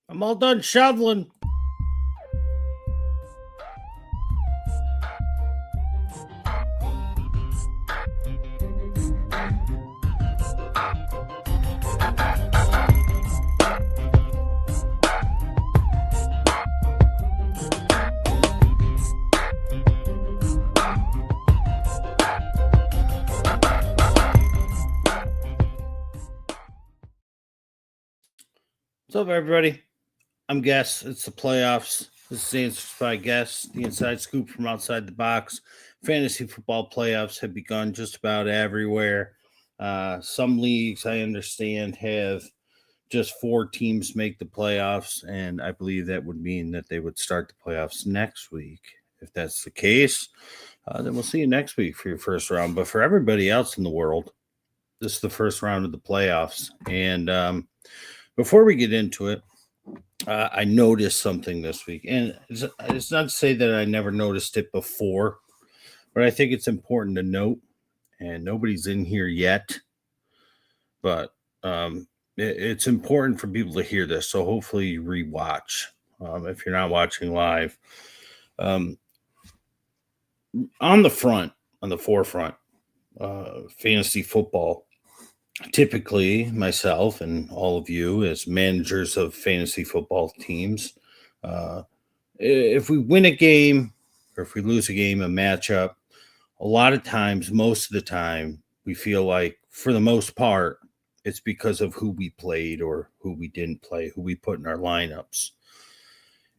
I'm all done shoveling. What's up, everybody? I'm Guess. It's the playoffs. This is Answers by Guess, the inside scoop from outside the box. Fantasy football playoffs have begun just about everywhere. Some leagues, I understand, have just 4 teams make the playoffs, and I believe that would mean that they would start the playoffs next week. If that's the case, then we'll see you next week for your first round. But for everybody else in the world, this is the first round of the playoffs. And before we get into it, I noticed something this week, and it's not to say that I never noticed it before, but I think it's important to note. And nobody's in here yet, but it's important for people to hear this. So hopefully you rewatch if you're not watching live. On the forefront, fantasy football. Typically, myself and all of you, as managers of fantasy football teams, if we win a game or if we lose a game, a matchup, a lot of times, most of the time, we feel like, for the most part, it's because of who we played or who we didn't play, who we put in our lineups.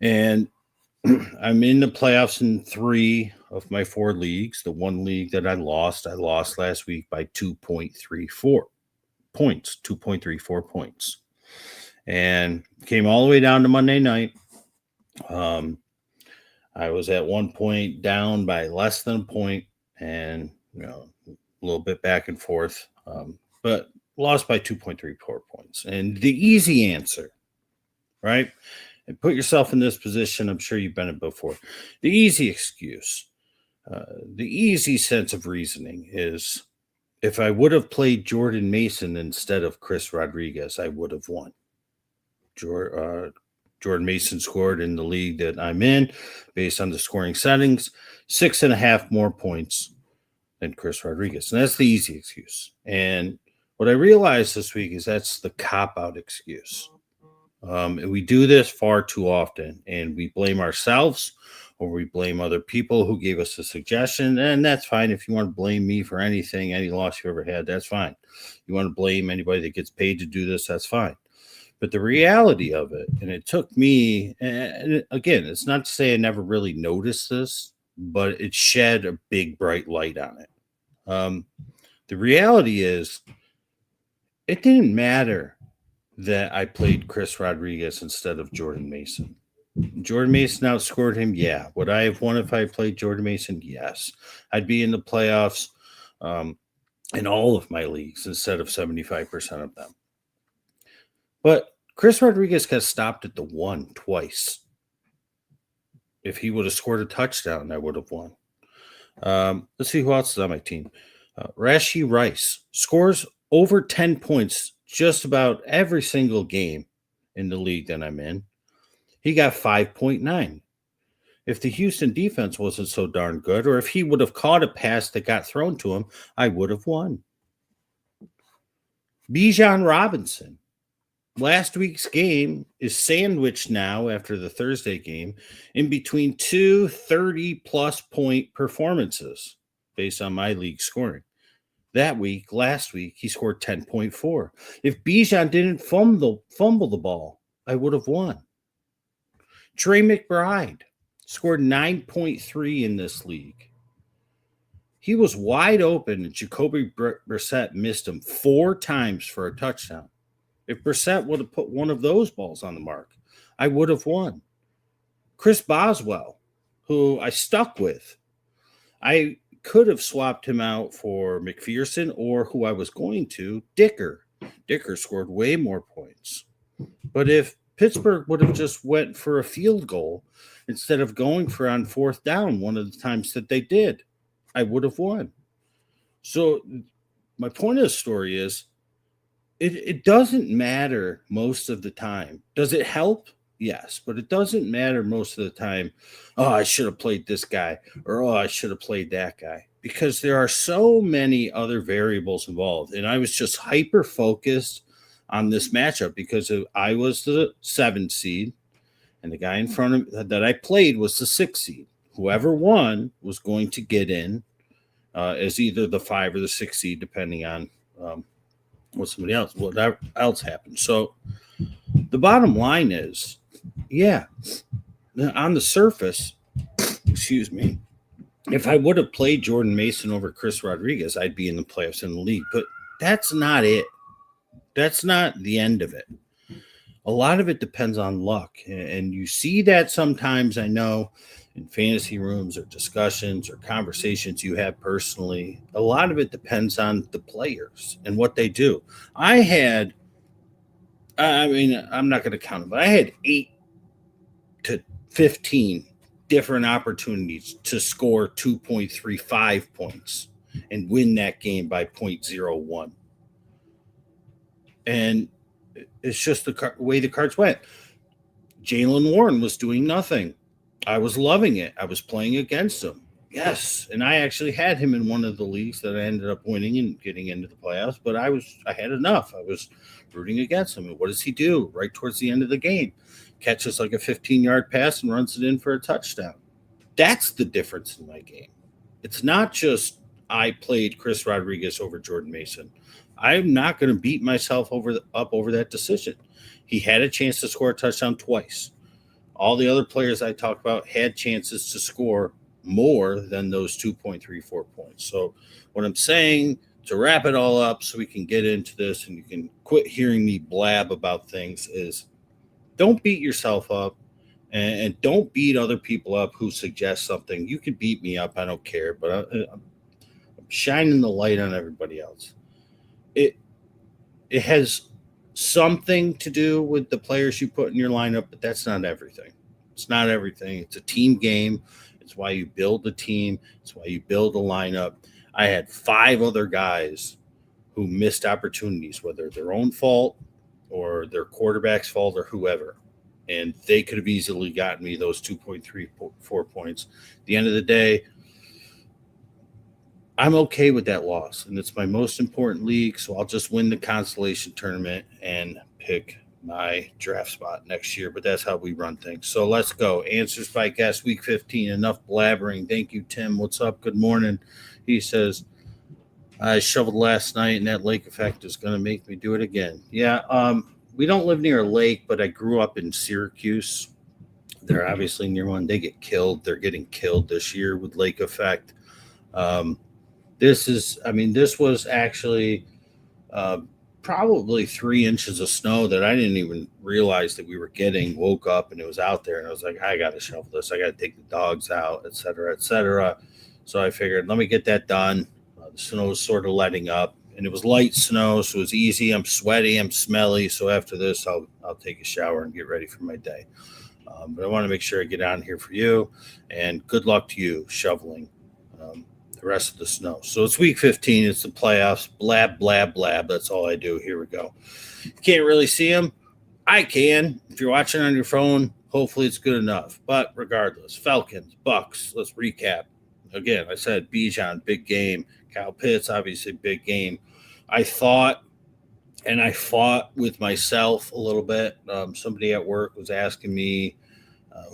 And I'm in the playoffs in 3 of my 4 leagues. The one league that I lost last week by 2.34 points, and came all the way down to Monday night. I was at one point down by less than a point, and a little bit back and forth, but lost by 2.34 points. And the easy answer, right? And put yourself in this position. I'm sure you've been in before. The easy excuse, the easy sense of reasoning is, if I would have played Jordan Mason instead of Chris Rodriguez, I would have won. Jordan Mason scored in the league that I'm in, based on the scoring settings, 6.5 more points than Chris Rodriguez. And that's the easy excuse. And what I realized this week is that's the cop-out excuse. And we do this far too often, and we blame ourselves or we blame other people who gave us a suggestion, and that's fine. If you want to blame me for anything, any loss you ever had, that's fine. You want to blame anybody that gets paid to do this, that's fine. But the reality of it, and it took me, and again, it's not to say I never really noticed this, but it shed a big bright light on it. The reality is, it didn't matter that I played Chris Rodriguez instead of Jordan Mason. Jordan Mason outscored him, yeah. Would I have won if I played Jordan Mason? Yes. I'd be in the playoffs in all of my leagues instead of 75% of them. But Chris Rodriguez got stopped at the 1 twice. If he would have scored a touchdown, I would have won. Let's see who else is on my team. Rashee Rice scores over 10 points just about every single game in the league that I'm in. He got 5.9. If the Houston defense wasn't so darn good, or if he would have caught a pass that got thrown to him, I would have won. Bijan Robinson. Last week's game is sandwiched now after the Thursday game in between 2 30-plus point performances based on my league scoring. Last week, he scored 10.4. If Bijan didn't fumble the ball, I would have won. Trey McBride scored 9.3 in this league. He was wide open, and Jacoby Brissett missed him 4 times for a touchdown. If Brissett would have put one of those balls on the mark, I would have won. Chris Boswell, who I stuck with, I could have swapped him out for McPherson, or who I was going to, Dicker. Dicker scored way more points. But if Pittsburgh would have just went for a field goal instead of going for on 4th down one of the times that they did, I would have won. So my point of the story is, it doesn't matter most of the time. Does it help? Yes, but it doesn't matter most of the time. Oh, I should have played this guy, or oh, I should have played that guy, because there are so many other variables involved. And I was just hyper focused on this matchup because I was the 7th seed, and the guy in front of that I played was the 6th seed. Whoever won was going to get in as either the 5 or the 6 seed, depending on what else happened. So the bottom line is, yeah, on the surface, excuse me, if I would have played Jordan Mason over Chris Rodriguez, I'd be in the playoffs in the league. But that's not it. That's not the end of it. A lot of it depends on luck. And you see that sometimes, I know, in fantasy rooms or discussions or conversations you have personally. A lot of it depends on the players and what they do. I'm not going to count them, but I had 8 to 15 different opportunities to score 2.35 points and win that game by 0.01. And it's just the way the cards went. Jalen Warren was doing nothing. I was loving it. I was playing against him. Yes, and I actually had him in one of the leagues that I ended up winning and getting into the playoffs, but I had enough. I was rooting against him. And what does he do right towards the end of the game? Catches like a 15-yard pass and runs it in for a touchdown. That's the difference in my game. It's not just I played Chris Rodriguez over Jordan Mason. I'm not going to beat myself up over that decision. He had a chance to score a touchdown twice. All the other players I talked about had chances to score more than those 2.34 points. So what I'm saying, to wrap it all up so we can get into this and you can quit hearing me blab about things, is don't beat yourself up and don't beat other people up who suggest something. You can beat me up. I don't care, but I'm shining the light on everybody else. It has something to do with the players you put in your lineup, but that's not everything. It's not everything. It's a team game. It's why you build a team. It's why you build a lineup. I had 5 other guys who missed opportunities, whether their own fault or their quarterback's fault or whoever. And they could have easily gotten me those 2.34 points. At the end of the day, I'm okay with that loss. And it's my most important league, so I'll just win the consolation tournament and pick my draft spot next year. But that's how we run things. So let's go. Answers by guest, week 15. Enough blabbering. Thank you, Tim. What's up? Good morning. He says, I shoveled last night, and that lake effect is going to make me do it again. Yeah, we don't live near a lake, but I grew up in Syracuse. They're obviously near one. They get killed. They're getting killed this year with lake effect. This was actually probably 3 inches of snow that I didn't even realize that we were getting. Woke up and it was out there, and I was like, I got to shovel this. I got to take the dogs out, et cetera, et cetera. So I figured, let me get that done. The snow was sort of letting up, and it was light snow, so it was easy. I'm sweaty, I'm smelly. So after this, I'll take a shower and get ready for my day. But I want to make sure I get on here for you, and good luck to you shoveling the rest of the snow. So it's week 15. It's the playoffs. Blab, blab, blab. That's all I do. Here we go. You can't really see them. I can. If you're watching on your phone, hopefully it's good enough. But regardless, Falcons, Bucks. Let's recap. Again, I said Bijan, big game. Kyle Pitts, obviously big game. I fought with myself a little bit. Somebody at work was asking me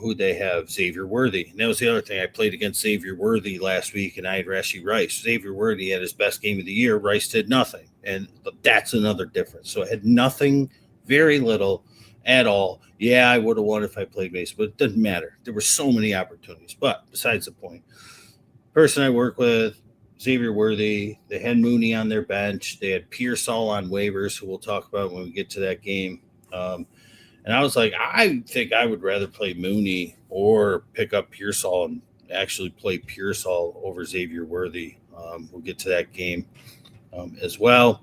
who they have, Xavier Worthy. And that was the other thing. I played against Xavier Worthy last week, and I had Rashee Rice. Xavier Worthy had his best game of the year. Rice did nothing. And that's another difference. So I had nothing, very little at all. Yeah, I would have won if I played Mason, but it doesn't matter. There were so many opportunities. But besides the point, person I work with, Xavier Worthy, they had Mooney on their bench. They had Pearsall on waivers, who we'll talk about when we get to that game. And I was like, I think I would rather play Mooney or pick up Pearsall and actually play Pearsall over Xavier Worthy. We'll get to that game as well.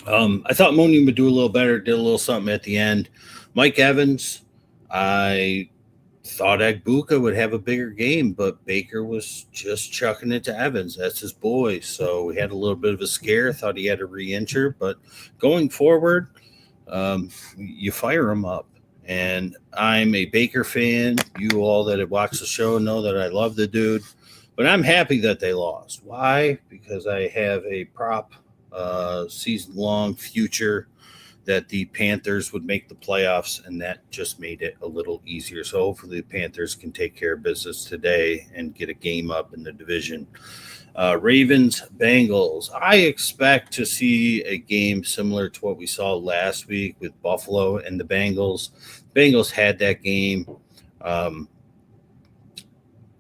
I thought Mooney would do a little better, did a little something at the end. Mike Evans, I thought Agbuka would have a bigger game, but Baker was just chucking it to Evans. That's his boy. So we had a little bit of a scare. Thought he had a re-injure, but going forward, you fire him up. And I'm a Baker fan. You all that have watched the show know that I love the dude. But I'm happy that they lost. Why? Because I have a prop season-long future that the Panthers would make the playoffs, and that just made it a little easier. So hopefully the Panthers can take care of business today and get a game up in the division. Ravens, Bengals. I expect to see a game similar to what we saw last week with Buffalo and the Bengals. Bengals had that game. Um,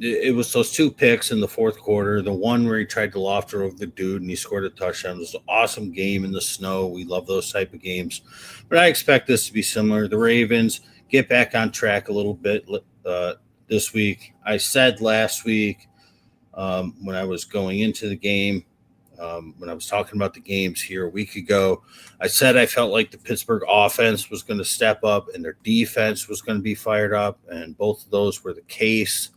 it was those two picks in the fourth quarter. The one where he tried to loft it over the dude and he scored a touchdown. It was an awesome game in the snow. We love those type of games. But I expect this to be similar. The Ravens get back on track a little bit this week. I said last week when I was going into the game, when I was talking about the games here a week ago, I said I felt like the Pittsburgh offense was going to step up and their defense was going to be fired up, and both of those were the case.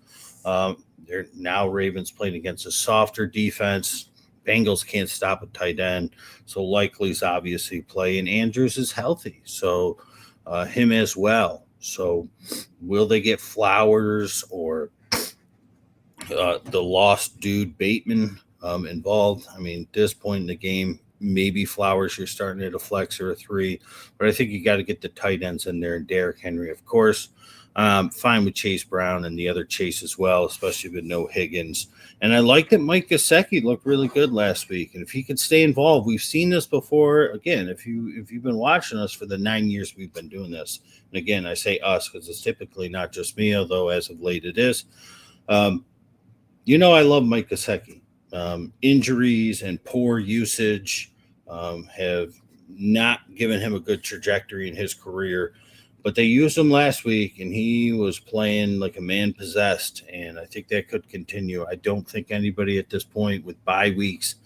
They're now Ravens playing against a softer defense. Bengals can't stop a tight end, so likely's obviously play, and Andrews is healthy, so him as well. So will they get Flowers or the lost dude Bateman involved? I mean, at this point in the game, maybe Flowers you're starting at a flex or a 3, but I think you got to get the tight ends in there, and Derrick Henry, of course. Fine with Chase Brown and the other Chase as well, especially with no Higgins. And I like that Mike Gesicki looked really good last week. And if he could stay involved, we've seen this before. Again, if you've been watching us for the 9 years we've been doing this, and again, I say us because it's typically not just me, although as of late it is. I love Mike Gesicki. Injuries and poor usage have not given him a good trajectory in his career. But they used him last week, and he was playing like a man possessed, and I think that could continue. I don't think anybody at this point with bye weeks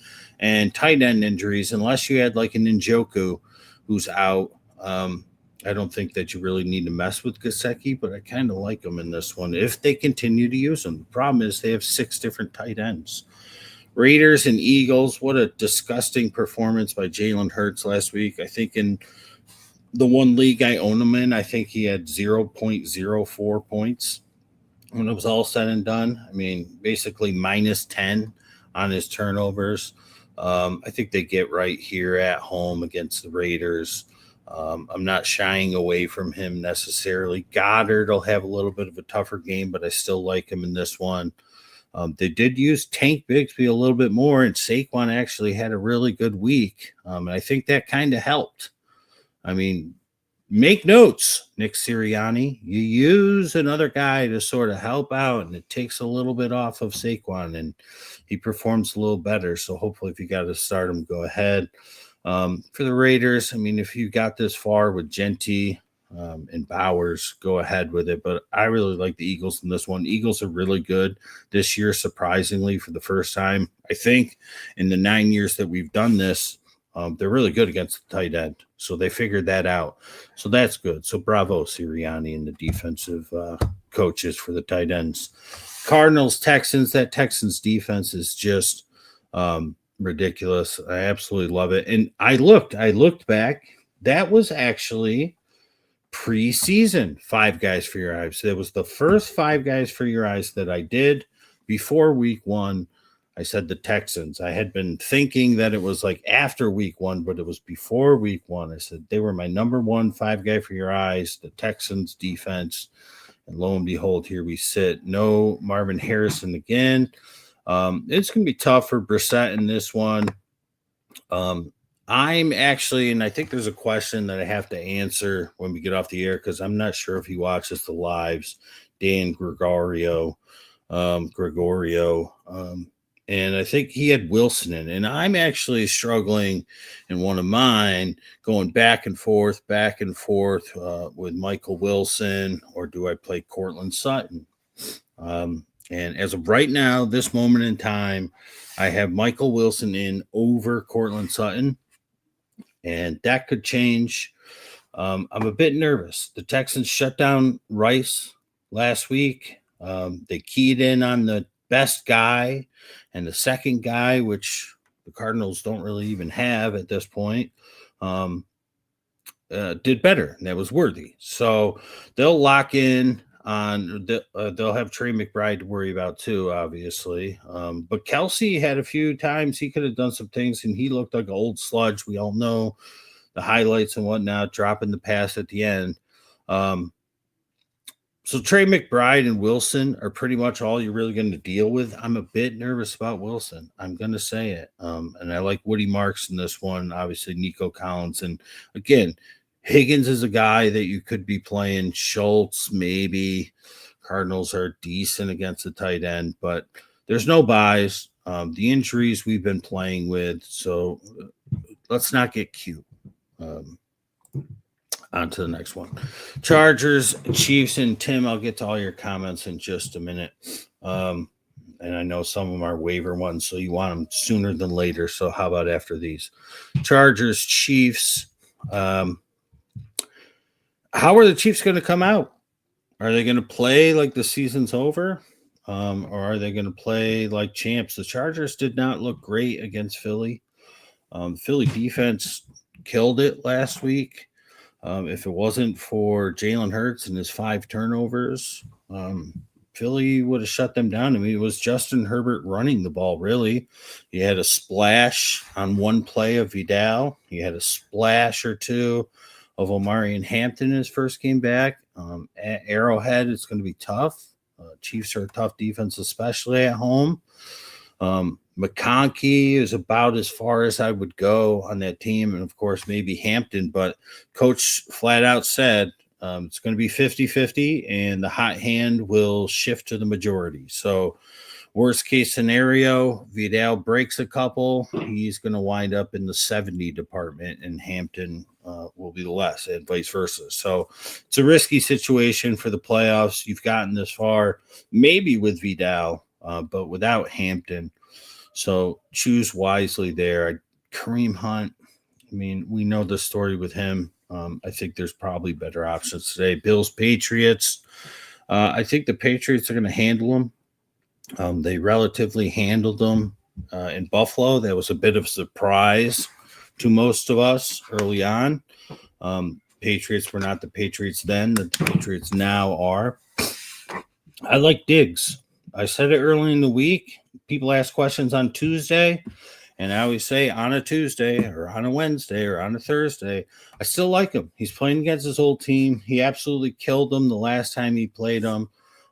and tight end injuries, unless you had like an Njoku who's out, I don't think that you really need to mess with Gesicki, but I kind of like him in this one if they continue to use him. The problem is they have 6 different tight ends. Raiders and Eagles, what a disgusting performance by Jalen Hurts last week. I think in the one league I own him in, I think he had 0.04 points when it was all said and done. I mean, basically minus 10 on his turnovers. I think they get right here at home against the Raiders. I'm not shying away from him necessarily. Goddard will have a little bit of a tougher game, but I still like him in this one. They did use Tank Bigsby a little bit more, and Saquon actually had a really good week. And I think that kind of helped. I mean, make notes, Nick Sirianni. You use another guy to sort of help out, and it takes a little bit off of Saquon, and he performs a little better. So hopefully if you got to start him, go ahead. For the Raiders, I mean, if you got this far with Genty and Bowers, go ahead with it. But I really like the Eagles in this one. Eagles are really good this year, surprisingly, for the first time, I think, in the 9 years that we've done this. They're really good against the tight end, so they figured that out. So that's good. So bravo, Sirianni and the defensive coaches for the tight ends. Cardinals, Texans. That Texans defense is just ridiculous. I absolutely love it. And I looked back. That was actually preseason 5 guys for your eyes. That was the first 5 guys for your eyes that I did before week 1. I said the Texans. I had been thinking that it was like after week 1, but it was before week 1. I said they were my number 1 5 guy for your eyes, the Texans defense. And lo and behold, here we sit. No Marvin Harrison again. It's going to be tough for Brissett in this one. I'm actually, and I think there's a question that I have to answer when we get off the air because I'm not sure if he watches the lives. Dan Gregorio. And I think he had Wilson in. And I'm actually struggling in one of mine, going back and forth with Michael Wilson, or do I play Cortland Sutton? And as of right now, this moment in time, I have Michael Wilson in over Cortland Sutton. And that could change. I'm a bit nervous. The Texans shut down Rice last week. They keyed in on the best guy and the second guy, which the Cardinals don't really even have at this point. did better, and that was Worthy. So they'll lock in on they'll have Trey McBride to worry about too, obviously. But Kelsey had a few times he could have done some things, and he looked like an old sludge. We all know the highlights and whatnot, dropping the pass at the end. So Trey McBride and Wilson are pretty much all you're really going to deal with. I'm a bit nervous about Wilson. I'm going to say it. And I like Woody Marks in this one, obviously Nico Collins. And again, Higgins is a guy that you could be playing. Schultz, maybe. Cardinals are decent against the tight end, but there's no buys. The injuries we've been playing with, so let's not get cute. On to the next one. Chargers, Chiefs, and Tim, I'll get to all your comments in just a minute. And I know some of them are waiver ones, so you want them sooner than later. So how about after these? Chargers, Chiefs. How are the Chiefs going to come out? Are they going to play like the season's over? Or are they going to play like champs? The Chargers did not look great against Philly. Philly defense killed it last week. If it wasn't for Jalen Hurts and his 5 turnovers, Philly would have shut them down. I mean, it was Justin Herbert running the ball, really. He had a splash on one play of Vidal. He had a splash or two of Omari and Hampton in his first game back. At Arrowhead, it's going to be tough. Chiefs are a tough defense, especially at home. McConkey is about as far as I would go on that team. And, of course, maybe Hampton. But Coach flat out said it's going to be 50-50, and the hot hand will shift to the majority. So, worst case scenario, Vidal breaks a couple. He's going to wind up in the 70 department, and Hampton will be the less, and vice versa. So, it's a risky situation for the playoffs. You've gotten this far, maybe with Vidal, but without Hampton. So choose wisely there. Kareem Hunt, I mean, we know the story with him. I think there's probably better options today. Bills, Patriots. I think the Patriots are going to handle them. They relatively handled them in Buffalo. That was a bit of a surprise to most of us early on. Patriots were not the Patriots then. The Patriots now are. I like Diggs. I said it early in the week. People ask questions on Tuesday, and I always say on a Tuesday or on a Wednesday or on a Thursday, I still like him. He's playing against his old team. He absolutely killed them the last time he played them.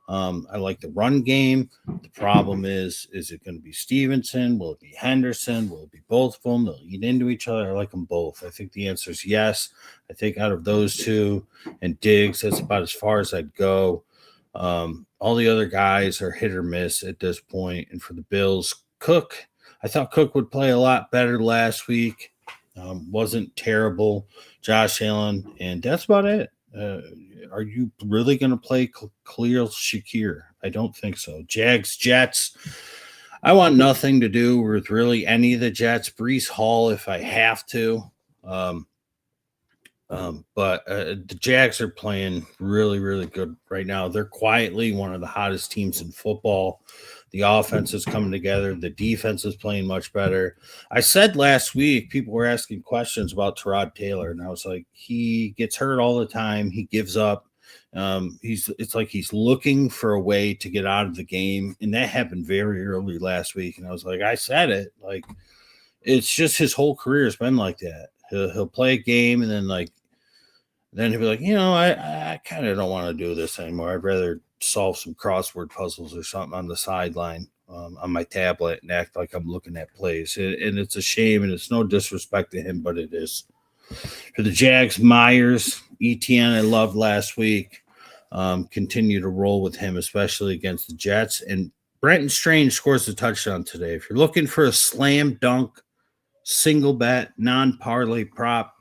I like the run game. The problem is it going to be Stevenson? Will it be Henderson? Will it be both of them? They'll eat into each other. I like them both. I think the answer is yes. I think out of those two and Diggs, that's about as far as I'd go. All the other guys are hit or miss at this point. And for the Bills, Cook, I thought Cook would play a lot better last week. Wasn't terrible. Josh Allen, and that's about it. Are you really going to play Khalil Shakir? I don't think so. Jags, Jets. I want nothing to do with really any of the Jets. Breece Hall, if I have to. But the Jags are playing really, really good right now. They're quietly one of the hottest teams in football. The offense is coming together. The defense is playing much better. I said last week, people were asking questions about Tyrod Taylor, and I was like, he gets hurt all the time. He gives up. It's like he's looking for a way to get out of the game, and that happened very early last week. And I was like, I said it. Like, it's just his whole career has been like that. He'll play a game, and then he'll be like, I kind of don't want to do this anymore. I'd rather solve some crossword puzzles or something on the sideline on my tablet and act like I'm looking at plays. And it's a shame, and it's no disrespect to him, but it is. For the Jags, Myers, ETN, I loved last week. Continue to roll with him, especially against the Jets. And Brenton Strange scores a touchdown today. If you're looking for a slam dunk, single bet, non-parlay prop,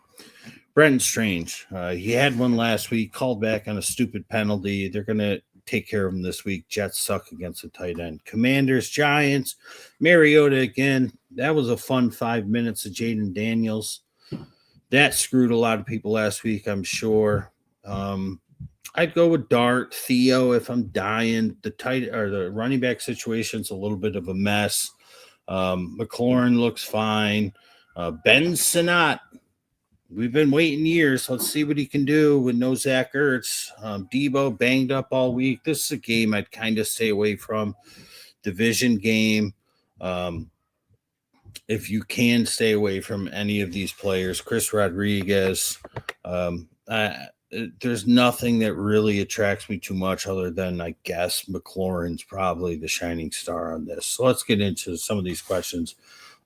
Brenton Strange. He had one last week, called back on a stupid penalty. They're going to take care of him this week. Jets suck against the tight end. Commanders, Giants, Mariota again. That was a fun 5 minutes of Jaden Daniels. That screwed a lot of people last week, I'm sure. I'd go with Dart, Theo if I'm dying. The running back situation's a little bit of a mess. McLaurin looks fine. Ben Sinnott. we've been waiting years. Let's see what he can do with no Zach Ertz. Debo banged up all week. This is a game I'd kind of stay away from. Division game. If you can stay away from any of these players, Chris Rodriguez, there's nothing that really attracts me too much other than, I guess, McLaurin's probably the shining star on this. So let's get into some of these questions.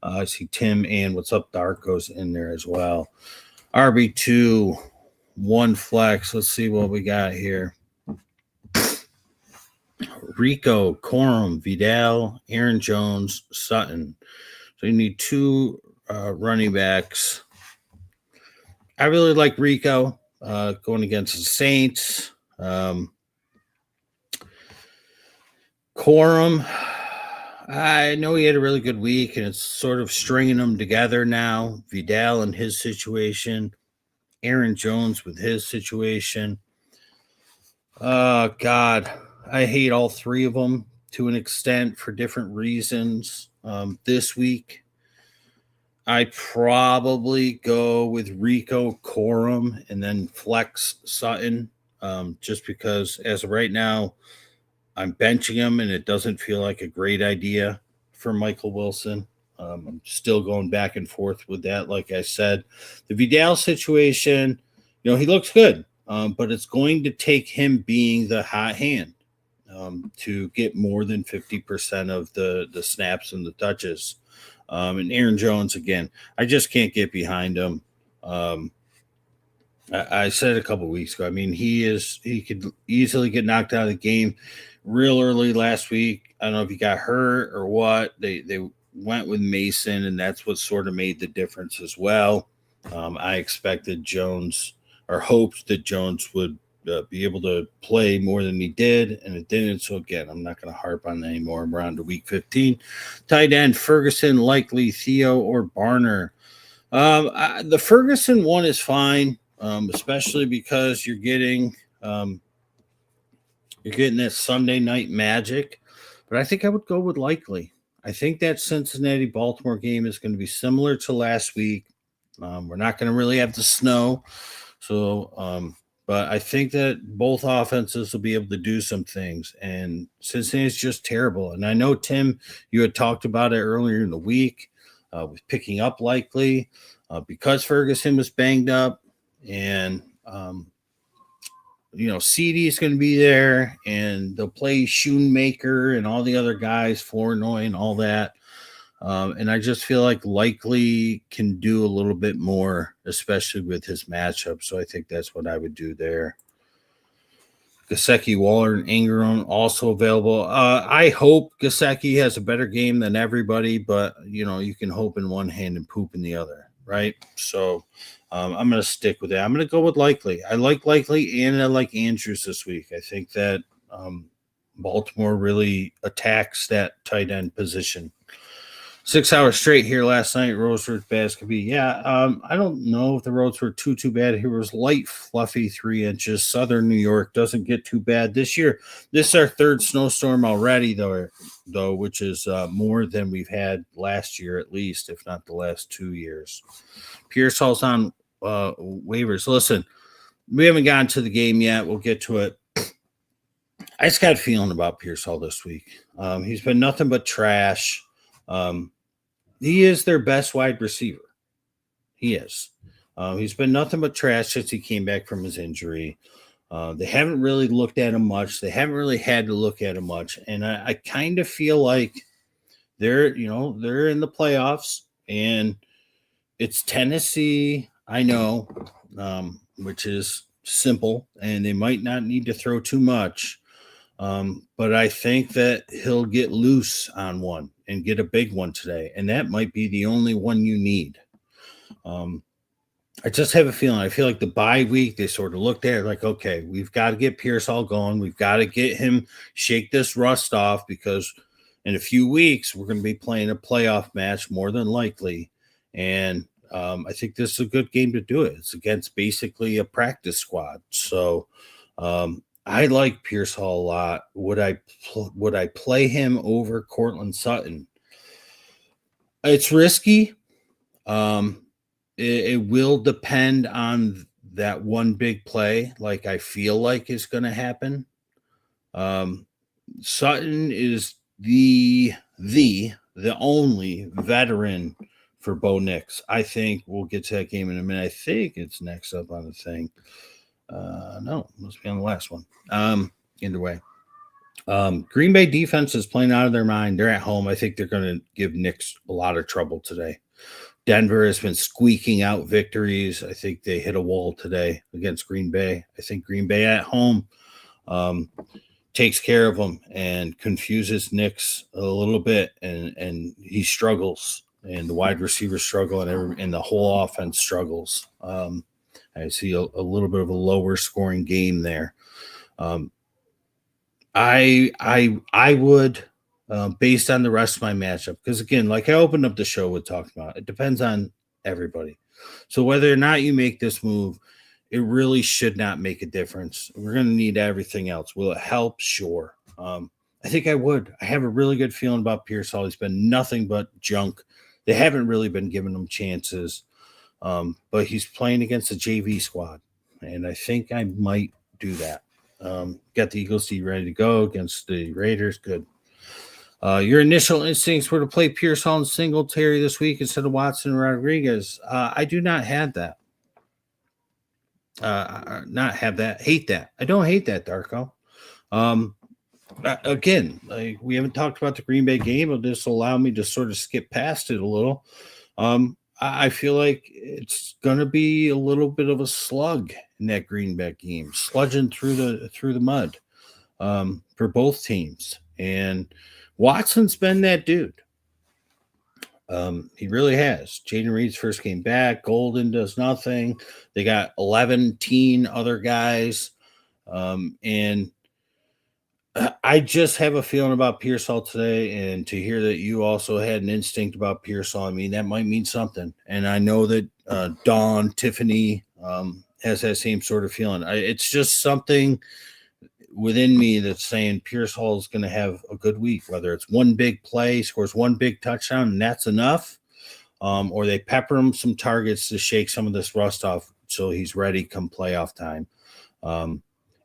I see Tim and What's Up Darko's in there as well. RB2, one flex. Let's see what we got here. Rico, Corum, Vidal, Aaron Jones, Sutton. So you need two running backs. I really like Rico going against the Saints. Corum, I know he had a really good week, and it's sort of stringing them together now. Vidal and his situation. Aaron Jones with his situation. God, I hate all three of them to an extent for different reasons. This week, I probably go with Rico, Corum, and then flex Sutton, just because as of right now, I'm benching him, and it doesn't feel like a great idea for Michael Wilson. I'm still going back and forth with that. Like I said, the Vidal situation, he looks good, but it's going to take him being the hot hand to get more than 50% of the snaps and the touches. And Aaron Jones, again, I just can't get behind him. I said a couple weeks ago, I mean, he could easily get knocked out of the game real early last week. I don't know if he got hurt or what. They went with Mason, and that's what sort of made the difference as well. I expected Jones, or hoped that Jones would be able to play more than he did, and it didn't. So again, I'm not going to harp on that anymore. I'm around to week 15. Tight end, Ferguson, Likely, Theo, or Barner. The Ferguson one is fine, especially because you're getting that Sunday night magic. But I think I would go with Likely. I think that Cincinnati-Baltimore game is going to be similar to last week. We're not going to really have the snow. So, but I think that both offenses will be able to do some things. And Cincinnati's just terrible. And I know, Tim, you had talked about it earlier in the week with picking up Likely because Ferguson was banged up. And, CD is going to be there. And they'll play Schoonmaker and all the other guys, Flournoy and all that. And I just feel like Likely can do a little bit more, especially with his matchup. So I think that's what I would do there. Gesicki, Waller, and Ingram also available. I hope Gesicki has a better game than everybody, but, you can hope in one hand and poop in the other, right? So I'm going to stick with that. I'm going to go with Likely. I like Likely, and I like Andrews this week. I think that Baltimore really attacks that tight end position. 6 hours straight here last night. Roads were as bad as could be. Yeah, I don't know if the roads were too bad. Here was light, fluffy 3 inches. Southern New York doesn't get too bad this year. This is our third snowstorm already, though, which is more than we've had last year, at least, if not the last 2 years. Pierce Hall's on waivers. Listen, we haven't gotten to the game yet. We'll get to it. I just got a feeling about Pierce Hall this week. He's been nothing but trash. He is their best wide receiver. He is. He's been nothing but trash since he came back from his injury. They haven't really looked at him much. They haven't really had to look at him much. And I kind of feel like they're in the playoffs, and it's Tennessee, I know, which is simple, and they might not need to throw too much. But I think that he'll get loose on one and get a big one today. And that might be the only one you need. I just have a feeling. I feel like the bye week, they sort of looked at it like, okay, we've got to get Pierce Hall going. We've got to get him, shake this rust off, because in a few weeks, we're going to be playing a playoff match more than likely. And I think this is a good game to do it. It's against basically a practice squad. So, I like Pierce Hall a lot. Would I play him over Cortland Sutton? It's risky, it will depend on that one big play, like I feel like is going to happen. Sutton is the only veteran for Bo Nix. I think we'll get to that game in a minute. I think it's next up on the thing. No, must be on the last one. Either way. Green Bay defense is playing out of their mind. They're at home. I think they're going to give Nix a lot of trouble today. Denver has been squeaking out victories. I think they hit a wall today against Green Bay. I think Green Bay at home takes care of them and confuses Nix a little bit, and he struggles, and the wide receivers struggle, and the whole offense struggles. I see a little bit of a lower scoring game there. I would, based on the rest of my matchup, because again, like I opened up the show with talking about, it depends on everybody. So whether or not you make this move, it really should not make a difference. We're going to need everything else. Will it help? Sure. I think I would. I have a really good feeling about Pearsall. He's been nothing but junk. They haven't really been giving him chances, but he's playing against a JV squad, and I think I might do that. Got the Eagles D ready to go against the Raiders. Good. Your initial instincts were to play Pearsall and Singletary this week instead of Watson and Rodriguez. I do not have that. Not have that. Hate that. I don't hate that, Darko. Again, like we haven't talked about the Green Bay game, but this will allow me to sort of skip past it a little. I feel like it's going to be a little bit of a slug in that Green Bay game, sludging through the mud for both teams. And Watson's been that dude. He really has. Jaden Reed's first game back. Golden does nothing. They got 11 other guys. And I just have a feeling about Pearsall today, and to hear that you also had an instinct about Pearsall, I mean, that might mean something. And I know that Dawn, Tiffany has that same sort of feeling. It's just something within me that's saying Pearsall is going to have a good week, whether it's one big play, scores one big touchdown, and that's enough, or they pepper him some targets to shake some of this rust off so he's ready come playoff time.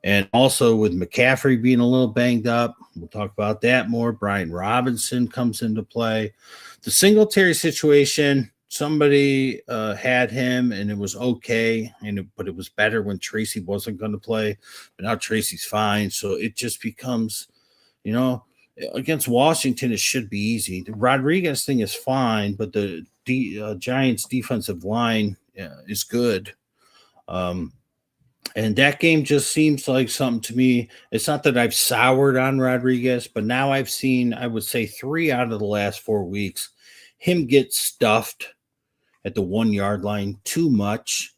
And also with McCaffrey being a little banged up, we'll talk about that more. Brian Robinson comes into play. The Singletary situation, somebody had him and it was okay, but it was better when Tracy wasn't going to play. But now Tracy's fine, so it just becomes, against Washington, it should be easy. The Rodriguez thing is fine, but the Giants' defensive line is good. And that game just seems like something to me. It's not that I've soured on Rodriguez, but now I've seen, I would say 3 out of the last 4 weeks, him get stuffed at the 1 yard line too much.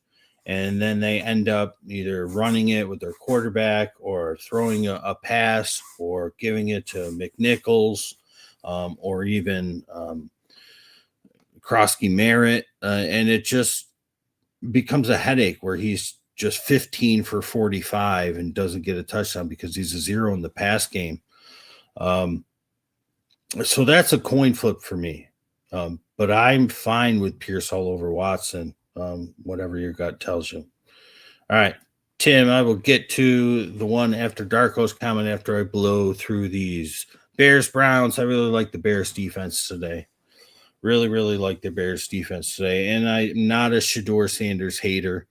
And then they end up either running it with their quarterback or throwing a pass or giving it to McNichols or even Krosky Merritt. And it just becomes a headache where he's just 15 for 45 and doesn't get a touchdown because he's a 0 in the pass game. So that's a coin flip for me. But I'm fine with Pearsall over Watson, whatever your gut tells you. All right, Tim, I will get to the one after Darko's comment after I blow through these. Bears-Browns, I really like the Bears defense today. Really, really like the Bears defense today. And I'm not a Shedeur Sanders hater.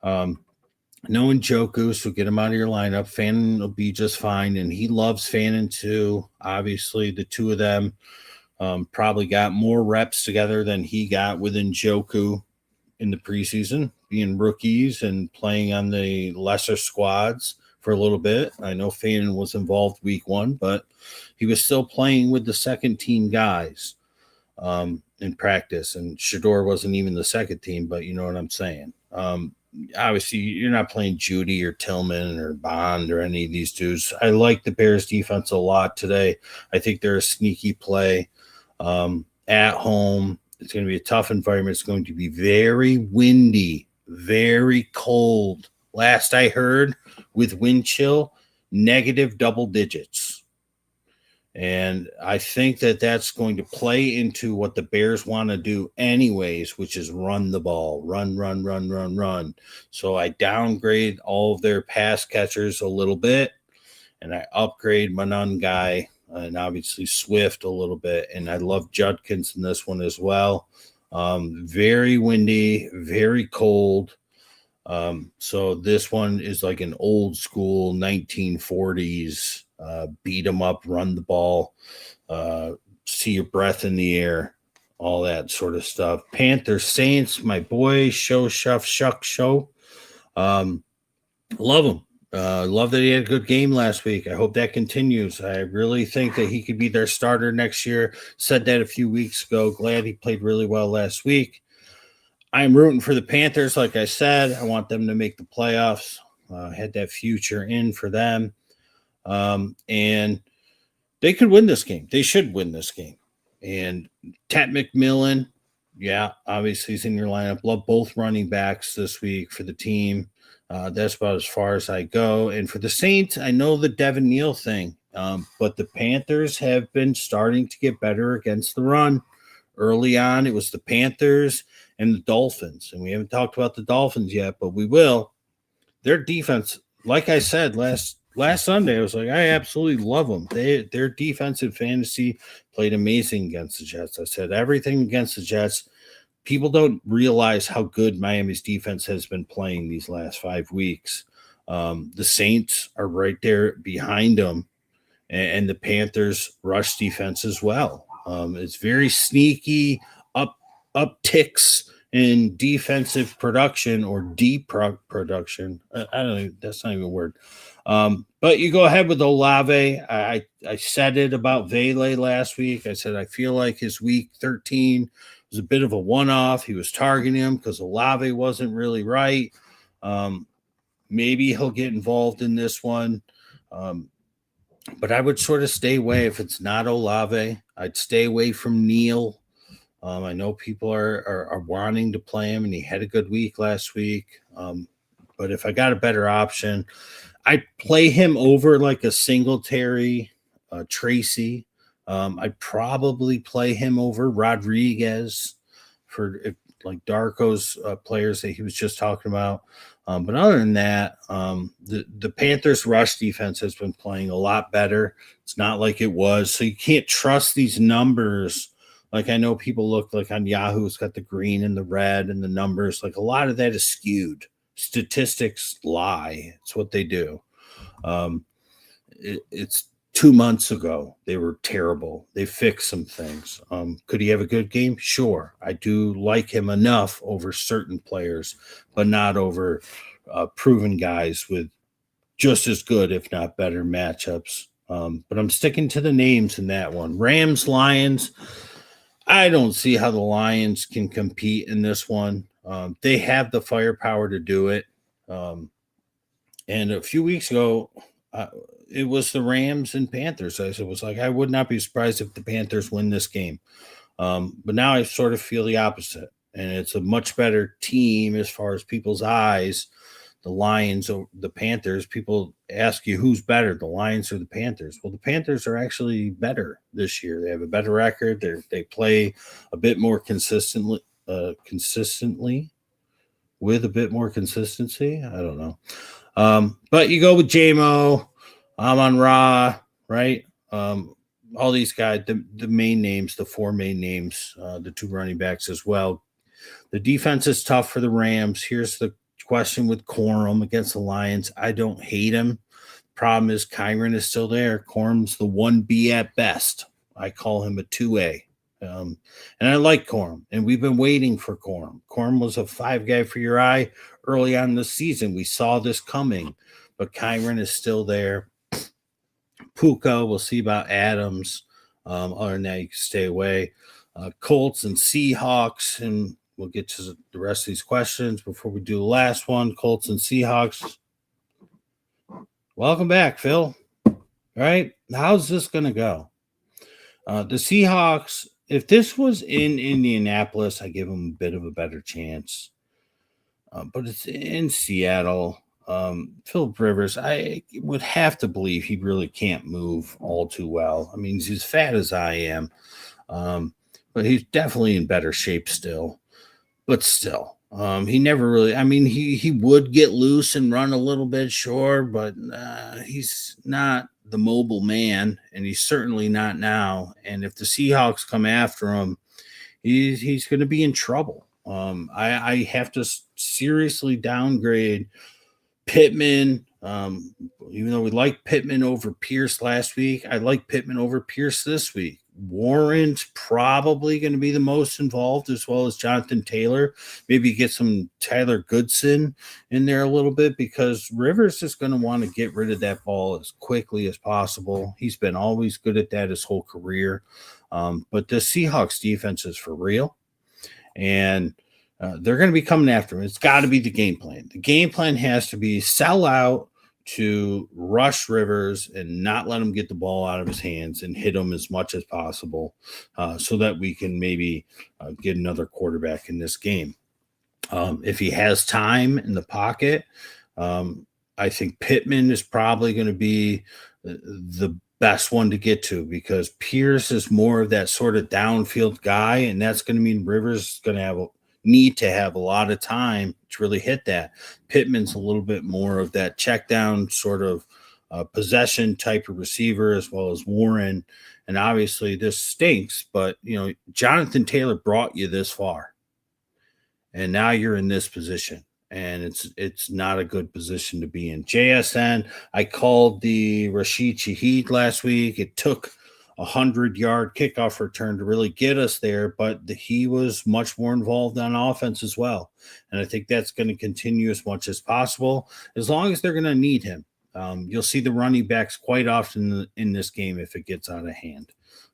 Knowing Njoku, so get him out of your lineup. Fannin will be just fine, and he loves Fannin too. Obviously, the two of them probably got more reps together than he got with Njoku in the preseason, being rookies and playing on the lesser squads for a little bit. I know Fannin was involved week 1, but he was still playing with the second team guys in practice, and Shedeur wasn't even the second team, but you know what I'm saying. Obviously, you're not playing Judy or Tillman or Bond or any of these dudes. I like the Bears defense a lot today. I think they're a sneaky play at home. It's going to be a tough environment. It's going to be very windy, very cold. Last I heard, with wind chill, negative double digits. And I think that that's going to play into what the Bears want to do anyways, which is run the ball, run, run, run, run, run. So I downgrade all of their pass catchers a little bit, and I upgrade Manon guy and obviously Swift a little bit. And I love Judkins in this one as well. Very windy, very cold. So this one is like an old school 1940s beat 'em up, run the ball, see your breath in the air, all that sort of stuff. Panthers Saints, my boy, show shuff shuck show. Love him. Love that he had a good game last week. I hope that continues. I really think that he could be their starter next year. Said that a few weeks ago. Glad he played really well last week. I'm rooting for the Panthers, like I said. I want them to make the playoffs. Had that future in for them. And they could win this game. They should win this game. And Tat McMillan, yeah, obviously he's in your lineup. Love both running backs this week for the team. That's about as far as I go. And for the Saints, I know the Devin Neal thing, but the Panthers have been starting to get better against the run. Early on, it was the Panthers and the Dolphins. And we haven't talked about the Dolphins yet, but we will. Their defense, like I said last Sunday, I was like, I absolutely love them. Their defensive fantasy played amazing against the Jets. I said everything against the Jets. People don't realize how good Miami's defense has been playing these last 5 weeks. The Saints are right there behind them, and the Panthers rush defense as well. It's very sneaky upticks in defensive production or deep production. I don't know. That's not even a word. But you go ahead with Olave. I said it about Vele last week. I said I feel like his week 13 was a bit of a one-off. He was targeting him because Olave wasn't really right. Maybe he'll get involved in this one. But I would sort of stay away if it's not Olave. I'd stay away from Neal. I know people are wanting to play him, and he had a good week last week. But if I got a better option, I'd play him over like a Singletary, Tracy. I'd probably play him over Rodriguez for like Darko's players that he was just talking about. But other than that, the Panthers' rush defense has been playing a lot better. It's not like it was. So you can't trust these numbers. Like I know people look like on Yahoo, it's got the green and the red and the numbers. Like a lot of that is skewed. Statistics lie. It's what they do. It's 2 months ago. They were terrible. They fixed some things. Could he have a good game? Sure. I do like him enough over certain players, but not over proven guys with just as good, if not better, matchups. But I'm sticking to the names in that one. Rams, Lions. I don't see how the Lions can compete in this one. They have the firepower to do it. And a few weeks ago, it was the Rams and Panthers. I was like, I would not be surprised if the Panthers win this game. But now I sort of feel the opposite. And it's a much better team as far as people's eyes. The Lions or the Panthers, people ask you who's better, the Lions or the Panthers. Well, the Panthers are actually better this year. They have a better record. They play a bit more consistently with a bit more consistency. I don't know. But you go with JMO, Amon-Ra, right? All these guys, the main names, the 4 main names, the 2 running backs as well. The defense is tough for the Rams. Here's the question with Corum against the Lions. I don't hate him. Problem is Kyren is still there. Corum's the 1B at best. I call him a 2A. And I like Corum, and we've been waiting for Corum. Corum was a 5 guy for your eye early on in the season. We saw this coming, but Kyren is still there. Puka, we'll see about Adams. Other than that, you can stay away. Colts and Seahawks, and we'll get to the rest of these questions before we do the last one. Colts and Seahawks. Welcome back, Phil. All right, how's this going to go? The Seahawks, if this was in Indianapolis, I give them a bit of a better chance. But it's in Seattle. Philip Rivers, I would have to believe he really can't move all too well. I mean, he's as fat as I am, um, but he's definitely in better shape still. But still, he never really. I mean, he would get loose and run a little bit, sure, but he's not the mobile man, and he's certainly not now. And if the Seahawks come after him, he's going to be in trouble. I have to seriously downgrade Pittman. Even though we liked Pittman over Pierce last week, I like Pittman over Pierce this week. Warren's probably going to be the most involved, as well as Jonathan Taylor. Maybe get some Tyler Goodson in there a little bit, because Rivers is going to want to get rid of that ball as quickly as possible. He's been always good at that his whole career. But the Seahawks defense is for real. And they're going to be coming after him. It's got to be the game plan. The game plan has to be sell out to rush Rivers and not let him get the ball out of his hands and hit him as much as possible, so that we can maybe get another quarterback in this game. If he has time in the pocket, I think Pittman is probably going to be the best one to get to, because Pierce is more of that sort of downfield guy, and that's going to mean Rivers is going to need to have a lot of time to really hit that. Pittman's a little bit more of that check down sort of possession type of receiver, as well as Warren. And obviously this stinks, but Jonathan Taylor brought you this far, and now you're in this position, and it's not a good position to be in. JSN, I called the Rashid Shaheed last week. It took 100-yard kickoff return to really get us there, but he was much more involved on offense as well. And I think that's going to continue as much as possible, as long as they're going to need him. You'll see the running backs quite often in this game if it gets out of hand.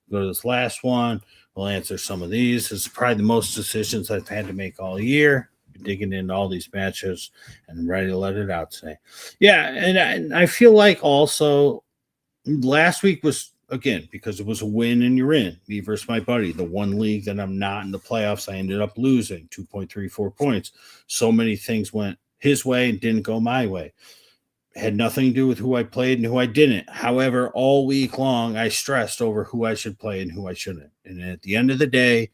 Go to this last one. We'll answer some of these. This is probably the most decisions I've had to make all year. Digging into all these matches and ready to let it out today. Yeah, and I feel like also last week was, again, because it was a win and you're in, me versus my buddy, the one league that I'm not in the playoffs, I ended up losing 2.34 points. So many things went his way and didn't go my way. Had nothing to do with who I played and who I didn't. However, all week long, I stressed over who I should play and who I shouldn't. And at the end of the day,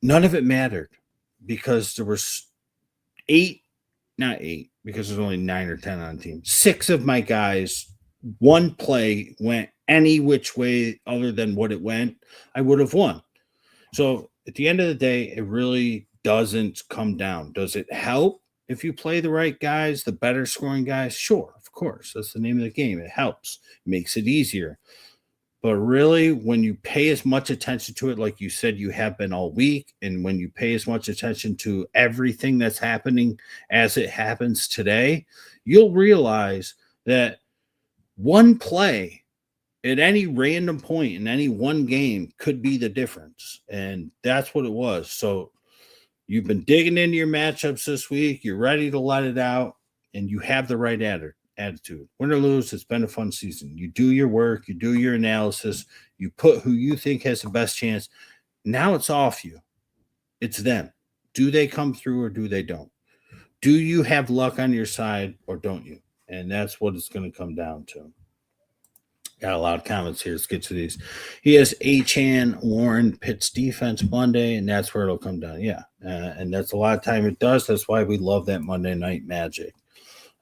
none of it mattered, because there was not eight, because there's only 9 or 10 on the team. 6 of my guys, one play went any which way other than what it went, I would have won. So at the end of the day, it really doesn't come down. Does it help if you play the right guys, the better scoring guys? Sure, of course. That's the name of the game. It helps. It makes it easier. But really, when you pay as much attention to it, like you said you have been all week, and when you pay as much attention to everything that's happening as it happens today, you'll realize that one play at any random point in any one game could be the difference. And that's what it was. So you've been digging into your matchups this week. You're ready to let it out, and you have the right attitude. Win or lose, it's been a fun season. You do your work, you do your analysis, you put who you think has the best chance. Now it's off you. It's them. Do they come through or do they don't? Do you have luck on your side or don't you? And that's what it's going to come down to. Got a lot of comments here. Let's get to these. He has Achane, Warren, Pitt's defense Monday, and that's where it'll come down. Yeah, and that's a lot of time it does. That's why we love that Monday Night Magic.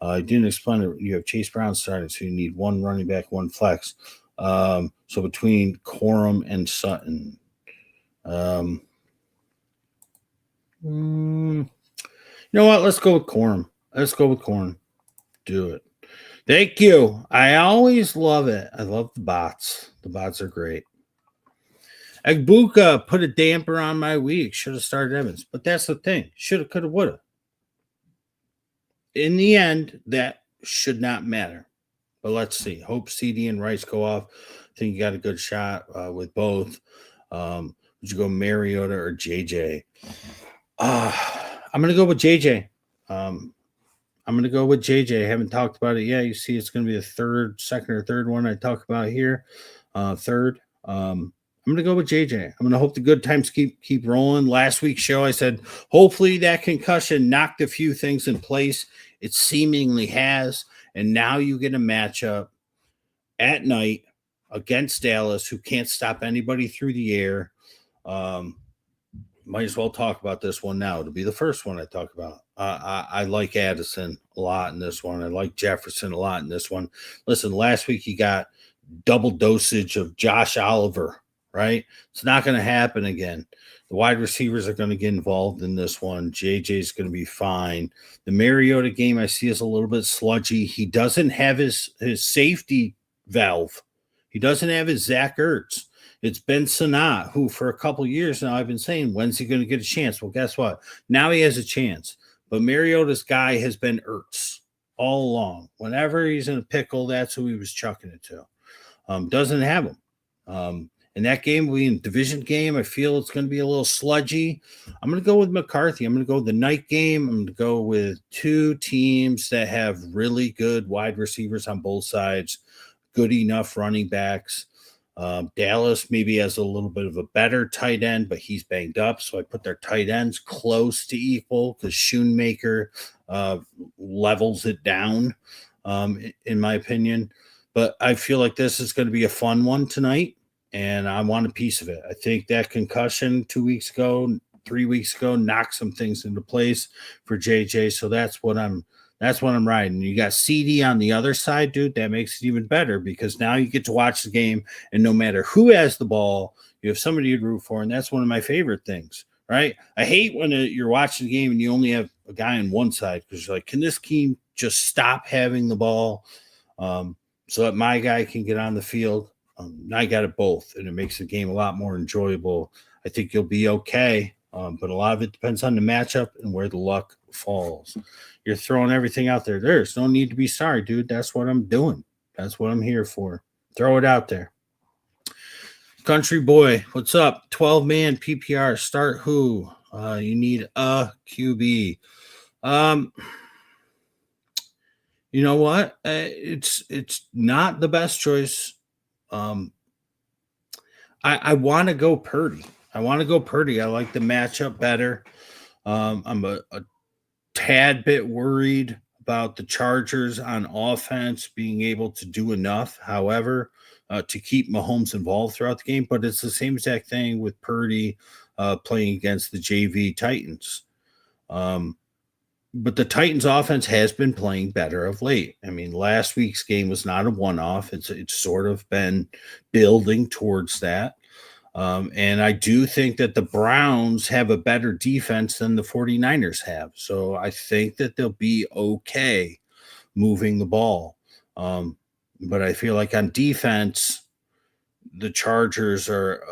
I didn't explain it. You have Chase Brown starting, so you need one running back, one flex. So between Corum and Sutton. You know what? Let's go with Corum. Do it. Thank you. I always love it. I love the bots. The bots are great. Agbuka put a damper on my week. Should have started Evans. But that's the thing. Should have, could have, would have. In the end, that should not matter. But let's see. Hope CD and Rice go off. I think you got a good shot with both. Would you go Mariota or JJ? I'm going to go with JJ. I haven't talked about it yet. You see, it's going to be the second or third one I talk about here. Third. I'm going to go with JJ. I'm going to hope the good times keep rolling. Last week's show, I said, hopefully that concussion knocked a few things in place. It seemingly has. And now you get a matchup at night against Dallas, who can't stop anybody through the air. Might as well talk about this one now. It'll be the first one I talk about. I like Addison a lot in this one. I like Jefferson a lot in this one. Listen, last week he got double dosage of Josh Oliver, right? It's not going to happen again. The wide receivers are going to get involved in this one. JJ's going to be fine. The Mariota game I see is a little bit sludgy. He doesn't have his safety valve. He doesn't have his Zach Ertz. It's Ben Sanat, who for a couple years now I've been saying, when's he going to get a chance? Well, guess what? Now he has a chance. But Mariota's guy has been Ertz all along. Whenever he's in a pickle, that's who he was chucking it to. Doesn't have him. In that game, we in division game, I feel it's going to be a little sludgy. I'm going to go with McCarthy. I'm going to go with the night game. I'm going to go with two teams that have really good wide receivers on both sides, good enough running backs. Dallas maybe has a little bit of a better tight end, but he's banged up. So I put their tight ends close to equal because Schoonmaker levels it down, in my opinion. But I feel like this is going to be a fun one tonight, and I want a piece of it. I think that concussion 3 weeks ago, knocked some things into place for JJ. So that's what I'm riding. You got CD on the other side, dude. That makes it even better because now you get to watch the game, and no matter who has the ball, you have somebody to root for, and that's one of my favorite things, right? I hate when you're watching the game and you only have a guy on one side because you're like, can this team just stop having the ball so that my guy can get on the field? I got it both, and it makes the game a lot more enjoyable. I think you'll be okay, but a lot of it depends on the matchup and where the luck falls. You're throwing everything out there. There's no need to be sorry, dude. That's what I'm doing. That's what I'm here for. Throw it out there. Country boy, what's up? 12-man PPR. Start who? You need a QB. You know what? It's not the best choice. I want to go Purdy. I like the matchup better. I'm a tad bit worried about the Chargers on offense being able to do enough, however, to keep Mahomes involved throughout the game. But it's the same exact thing with Purdy playing against the JV Titans. But the Titans offense has been playing better of late. I mean, last week's game was not a one-off. It's sort of been building towards that. And I do think that the Browns have a better defense than the 49ers have. So I think that they'll be okay moving the ball. But I feel like on defense, the Chargers are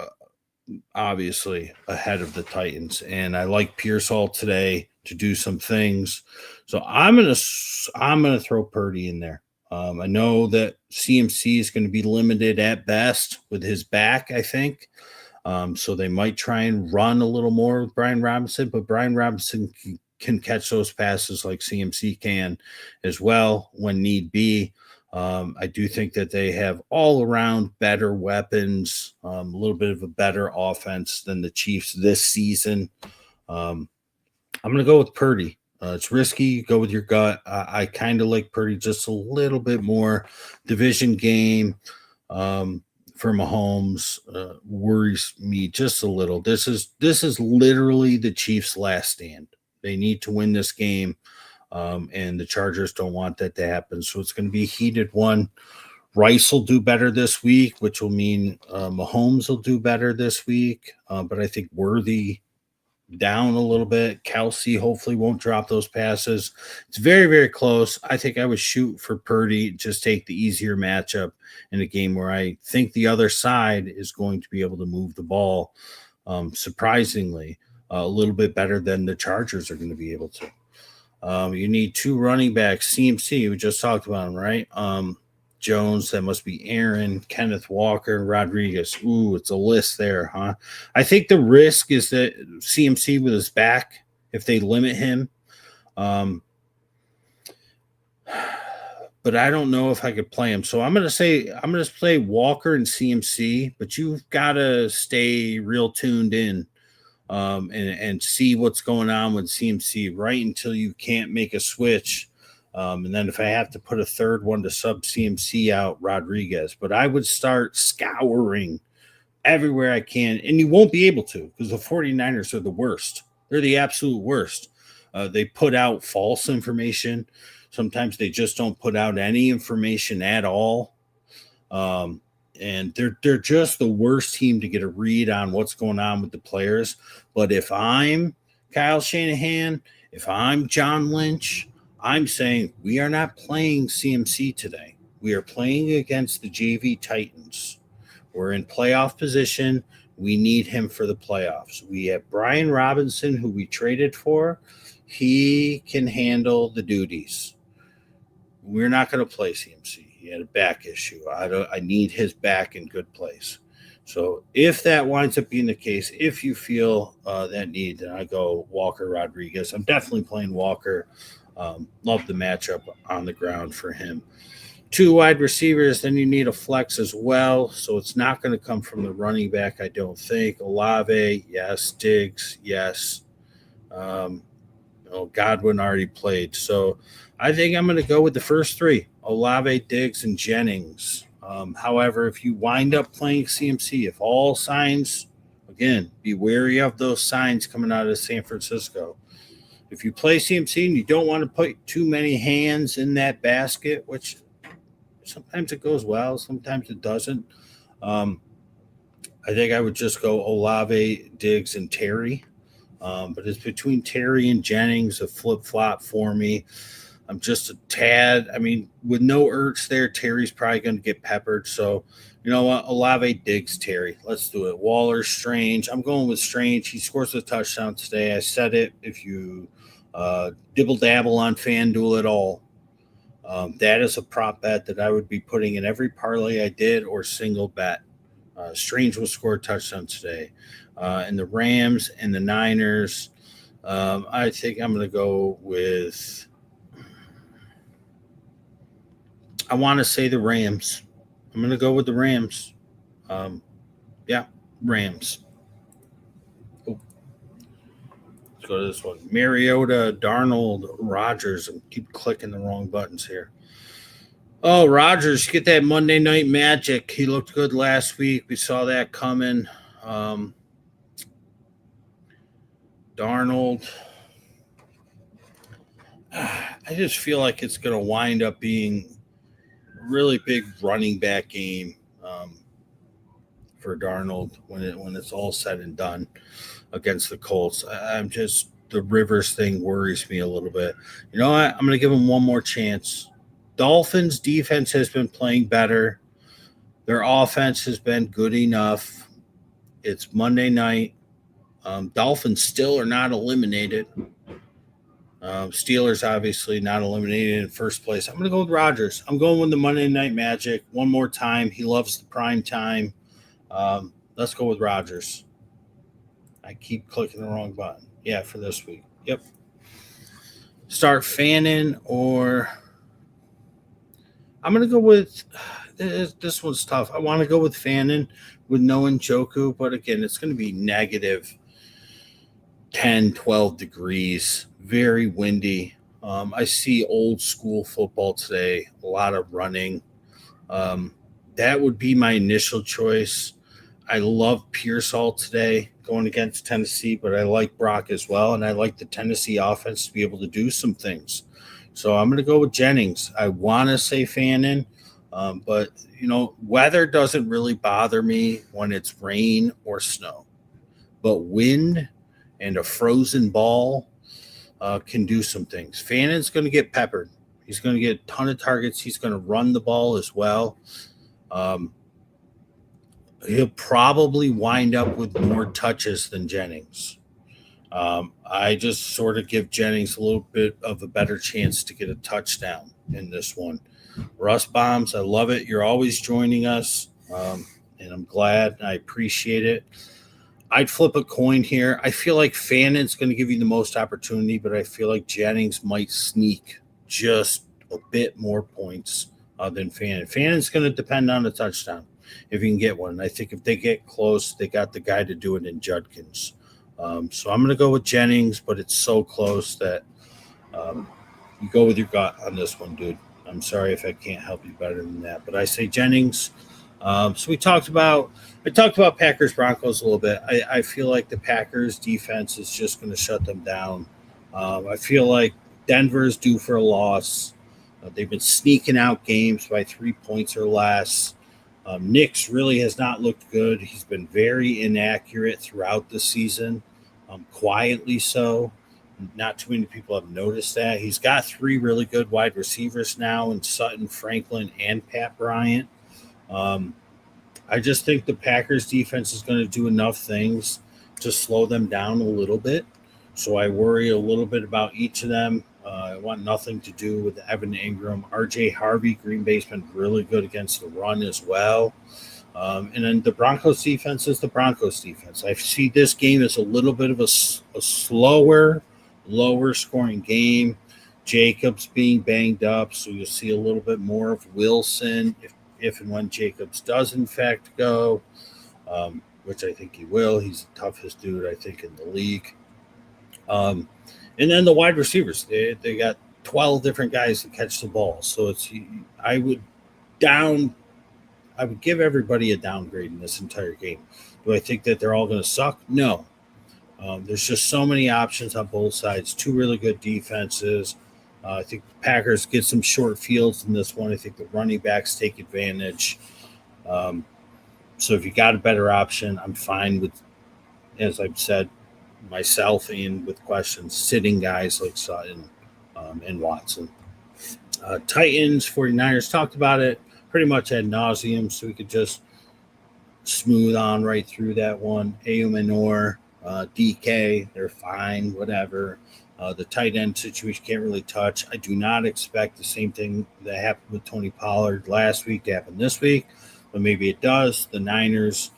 obviously ahead of the Titans. And I like Pearsall today to do some things. So I'm gonna throw Purdy in there. I know that CMC is going to be limited at best with his back, I think. So they might try and run a little more with Brian Robinson, but Brian Robinson can catch those passes like CMC can as well when need be. I do think that they have all around better weapons, a little bit of a better offense than the Chiefs this season. I'm going to go with Purdy. It's risky. Go with your gut. I kind of like Purdy just a little bit more. Division game for Mahomes worries me just a little. This is literally the Chiefs' last stand. They need to win this game, and the Chargers don't want that to happen. So it's going to be a heated one. Rice will do better this week, which will mean Mahomes will do better this week. But I think Worthy down a little bit. Kelsey hopefully won't drop those passes. It's very, very close. I think I would shoot for Purdy, just take the easier matchup in a game where I think the other side is going to be able to move the ball surprisingly a little bit better than the Chargers are going to be able to. You need two running backs. CMC, we just talked about him, right? Jones, that must be Aaron, Kenneth Walker, Rodriguez. Ooh, it's a list there, huh? I think the risk is that CMC with his back, if they limit him. But I don't know if I could play him. So I'm going to play Walker and CMC, but you've got to stay real tuned in and see what's going on with CMC right until you can't make a switch And then if I have to put a third one to sub CMC out, Rodriguez. But I would start scouring everywhere I can. And you won't be able to because the 49ers are the worst. They're the absolute worst. They put out false information. Sometimes they just don't put out any information at all. And they're just the worst team to get a read on what's going on with the players. But if I'm Kyle Shanahan, if I'm John Lynch, I'm saying we are not playing CMC today. We are playing against the JV Titans. We're in playoff position. We need him for the playoffs. We have Brian Robinson, who we traded for. He can handle the duties. We're not going to play CMC. He had a back issue. I need his back in good place. So if that winds up being the case, if you feel that need, then I go Walker Rodriguez. I'm definitely playing Walker. Love the matchup on the ground for him. 2 wide receivers, then you need a flex as well. So it's not going to come from the running back, I don't think. Olave, yes. Diggs, yes. Godwin already played. So I think I'm going to go with the first 3, Olave, Diggs, and Jennings. However, if you wind up playing CMC, if all signs, again, be wary of those signs coming out of San Francisco. If you play CMC and you don't want to put too many hands in that basket, which sometimes it goes well, sometimes it doesn't, I think I would just go Olave, Diggs, and Terry. But it's between Terry and Jennings, a flip-flop for me. I'm just a tad. I mean, with no Ertz there, Terry's probably going to get peppered. So, you know what? Olave, Diggs, Terry. Let's do it. Waller, Strange. I'm going with Strange. He scores a touchdown today. I said it. If you dibble-dabble on FanDuel at all, that is a prop bet that I would be putting in every parlay I did or single bet. Strange will score a touchdown today. And the Rams and the Niners, I think I'm going to go with – I want to say the Rams. I'm going to go with the Rams. Rams. Oh. Let's go to this one. Mariota, Darnold, Rodgers. I keep clicking the wrong buttons here. Oh, Rodgers, get that Monday Night Magic. He looked good last week. We saw that coming. Darnold. I just feel like it's going to wind up being a really big running back game for Darnold when it's all said and done against the Colts. I'm just the Rivers thing worries me a little bit. You know what? I'm going to give him one more chance. Dolphins defense has been playing better. Their offense has been good enough. It's Monday night. Dolphins still are not eliminated. Steelers obviously not eliminated in first place. I'm going to go with Rodgers. I'm going with the Monday Night Magic one more time. He loves the prime time. Let's go with Rodgers. I keep clicking the wrong button. Yeah, for this week. Yep. Start Fannin or I'm going to go with this one's tough. I want to go with Fannin with no Njoku, but again, it's going to be negative 10, 12 degrees, very windy. I see old school football today, a lot of running. That would be my initial choice. I love Pearsall today going against Tennessee, but I like Brock as well, and I like the Tennessee offense to be able to do some things. So I'm going to go with Jennings. I want to say Fannin, but, weather doesn't really bother me when it's rain or snow. But wind and a frozen ball can do some things. Fannin's going to get peppered. He's going to get a ton of targets. He's going to run the ball as well. He'll probably wind up with more touches than Jennings. I just sort of give Jennings a little bit of a better chance to get a touchdown in this one. Russ Bombs, I love it. You're always joining us, and I'm glad. I appreciate it. I'd flip a coin here. I feel like Fannin's going to give you the most opportunity, but I feel like Jennings might sneak just a bit more points than Fannin. Fannin's going to depend on a touchdown if you can get one. I think if they get close, they got the guy to do it in Judkins. So I'm going to go with Jennings, but it's so close that you go with your gut on this one, dude. I'm sorry if I can't help you better than that, but I say Jennings. So I talked about Packers Broncos a little bit. I feel like the Packers defense is just going to shut them down. I feel like Denver's due for a loss. They've been sneaking out games by 3 points or less. Nick's really has not looked good. He's been very inaccurate throughout the season, quietly so. Not too many people have noticed that. He's got three really good wide receivers now in Sutton, Franklin, and Pat Bryant. Um, I just think the Packers defense is going to do enough things to slow them down a little bit. So I worry a little bit about each of them. I want nothing to do with Evan Ingram. RJ Harvey, Green Bay's been really good against the run as well. And then the Broncos defense is the Broncos defense. I see this game as a little bit of a slower, lower scoring game. Jacobs being banged up, so you'll see a little bit more of Wilson if and when Jacobs does in fact go, which I think he will. He's the toughest dude I think in the league. And then the wide receivers, they got 12 different guys that catch the ball. So I would give everybody a downgrade in this entire game. Do I think that they're all going to suck? No. There's just so many options on both sides. Two really good defenses. I think the Packers get some short fields in this one. I think the running backs take advantage. So if you got a better option, I'm fine with, as I've said, myself and with questions, sitting guys like Sutton and Watson. Titans, 49ers, talked about it pretty much ad nauseum, so we could just smooth on right through that one. Ayumanor, DK, they're fine, whatever. The tight end situation can't really touch. I do not expect the same thing that happened with Tony Pollard last week to happen this week, but maybe it does. The Niners,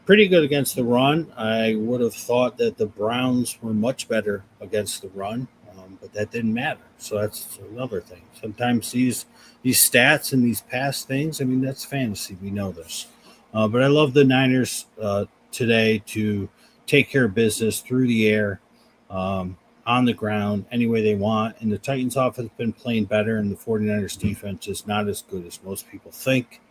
pretty good against the run. I would have thought that the Browns were much better against the run, but that didn't matter. So that's another thing. Sometimes these stats and these past things, I mean, that's fantasy. We know this. But I love the Niners today to take care of business through the air, on the ground, any way they want. And the Titans offense has been playing better, and the 49ers defense is not as good as most people think.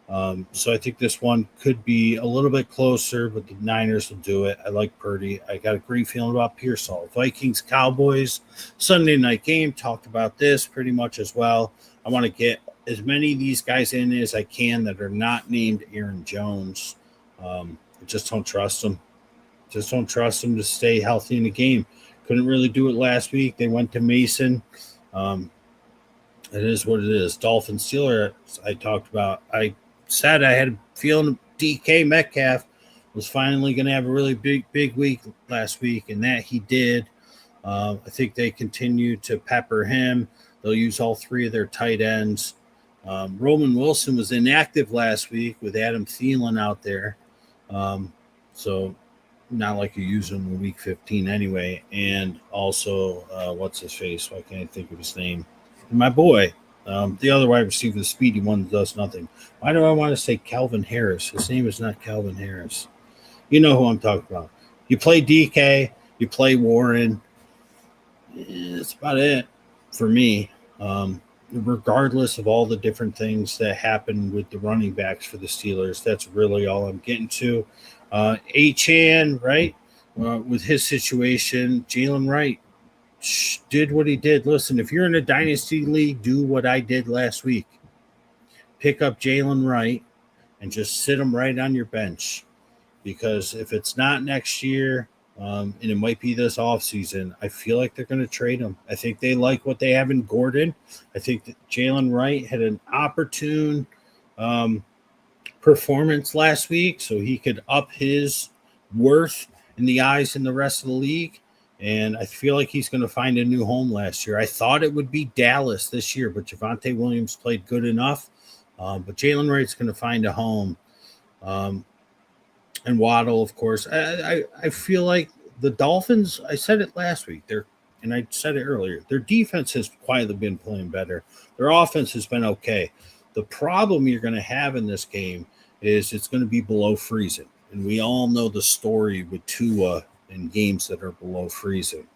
So I think this one could be a little bit closer, but the Niners will do it. I like Purdy. I got a great feeling about Pearsall. Vikings, Cowboys, Sunday night game. Talked about this pretty much as well. I want to get as many of these guys in as I can that are not named Aaron Jones. I just don't trust them. Just don't trust them to stay healthy in the game. Couldn't really do it last week. They went to Mason. It is what it is. Dolphins, Steelers, I talked about. I said I had a feeling DK Metcalf was finally going to have a really big week last week, and that he did. I think they continue to pepper him. They'll use all three of their tight ends. Roman Wilson was inactive last week with Adam Thielen out there. So not like you use him in week 15 anyway. And also, what's his face? Why can't I think of his name? And my boy, the other wide receiver, the speedy one that does nothing. Why do I want to say Calvin Harris? His name is not Calvin Harris. You know who I'm talking about. You play DK, you play Warren. That's about it for me. Regardless of all the different things that happen with the running backs for the Steelers, that's really all I'm getting to. Achane, right, with his situation, Jalen Wright did what he did. Listen, if you're in a dynasty league, do what I did last week. Pick up Jalen Wright and just sit him right on your bench. Because if it's not next year, and it might be this offseason, I feel like they're going to trade him. I think they like what they have in Gordon. I think that Jalen Wright had an opportune performance last week, so he could up his worth in the eyes in the rest of the league. And I feel like he's going to find a new home last year. I thought it would be Dallas this year, but Javonte Williams played good enough. But Jalen Wright's going to find a home. And Waddle, of course. I feel like the Dolphins, I said it last week, and I said it earlier, their defense has quietly been playing better. Their offense has been okay. The problem you're going to have in this game is it's going to be below freezing. And we all know the story with Tua in games that are below freezing.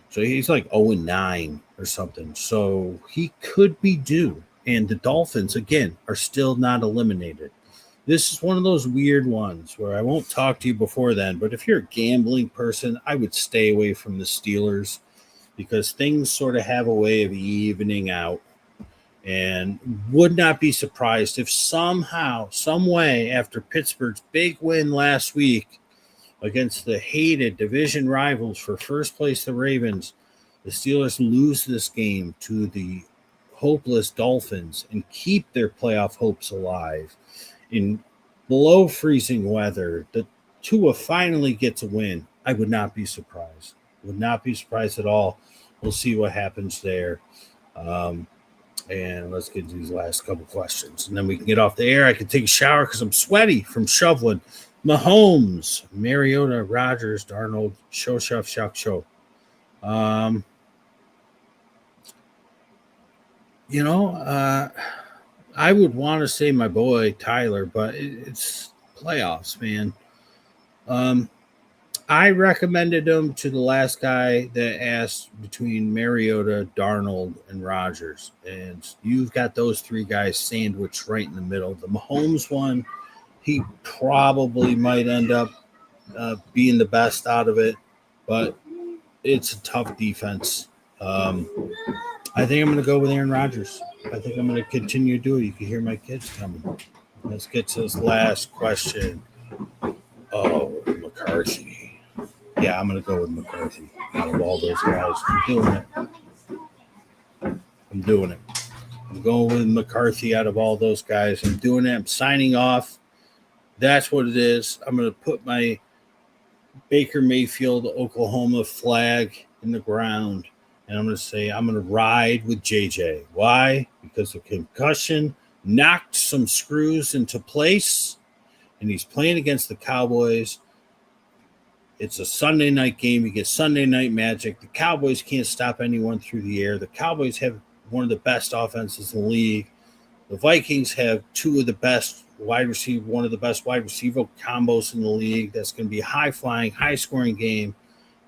So he's like 0-9 or something. So he could be due. And the Dolphins, again, are still not eliminated. This is one of those weird ones where I won't talk to you before then, but if you're a gambling person, I would stay away from the Steelers because things sort of have a way of evening out, and would not be surprised if somehow, some way, after Pittsburgh's big win last week against the hated division rivals for first place, the Ravens, the Steelers lose this game to the hopeless Dolphins and keep their playoff hopes alive. In below freezing weather, the Tua finally gets a win. I would not be surprised. Would not be surprised at all. We'll see what happens there. Um, and let's get to these last couple questions. And then we can get off the air. I can take a shower because I'm sweaty from shoveling. Mahomes, Mariota, Rodgers, Darnold, show, shove, shock, show. You know, I would want to say my boy Tyler, but it's playoffs, man. I recommended him to the last guy that asked between Mariota, Darnold, and Rodgers. And you've got those three guys sandwiched right in the middle. The Mahomes one, he probably might end up being the best out of it, but it's a tough defense. I think I'm going to go with Aaron Rodgers. I think I'm going to continue to do it. You can hear my kids coming. Let's get to this last question. Oh, McCarthy. Yeah, I'm going to go with McCarthy out of all those guys. I'm doing it. I'm going with McCarthy out of all those guys. I'm doing it. I'm signing off. That's what it is. I'm going to put my Baker Mayfield, Oklahoma flag in the ground. And I'm going to say I'm going to ride with JJ. Why? Because the concussion knocked some screws into place, and he's playing against the Cowboys. It's a Sunday night game. You get Sunday night magic. The Cowboys can't stop anyone through the air. The Cowboys have one of the best offenses in the league. The Vikings have one of the best wide receiver combos in the league. That's going to be a high-flying, high-scoring game.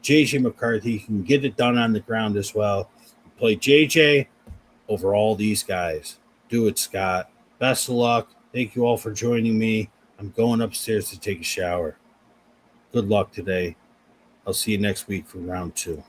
JJ McCarthy can get it done on the ground as well. Play JJ over all these guys. Do it, Scott. Best of luck. Thank you all for joining me. I'm going upstairs to take a shower. Good luck today. I'll see you next week for round 2.